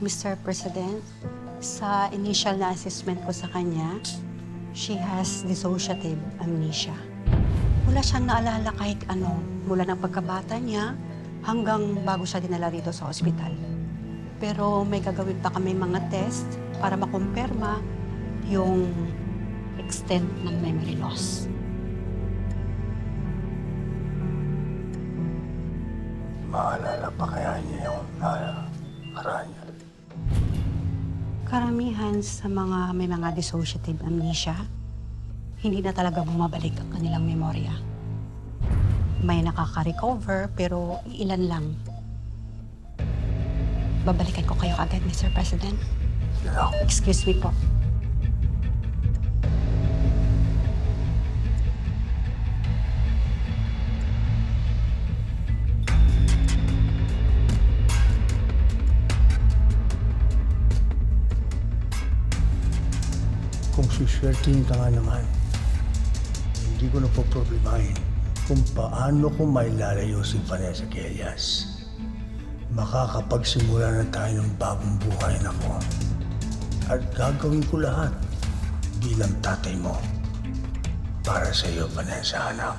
Mr. President, sa initial na assessment ko sa kanya, she has dissociative amnesia. Wala siyang naalala kahit ano, mula ng pagkabata niya hanggang bago siya dinala rito sa ospital. Pero may gagawin pa kami mga test para makumpirma yung extent ng memory loss. Maalala pa kaya niya yung nakaraan niya? Karamihan sa mga may mga dissociative amnesia, hindi na talaga bumabalik ang kanilang memorya. May nakaka-recover pero ilan lang. Babalikan ko kayo agad, Mr. President. Lang. Excuse me po. Kung suswertihin ka nga naman, hindi ko na po problemahin kung paano ko mailalayo si Vanessa kay Elias. Makakapagsimula na tayo ng bagong buhay na ko. At gagawin ko lahat bilang tatay mo para sa iyo, Vanessa, anak.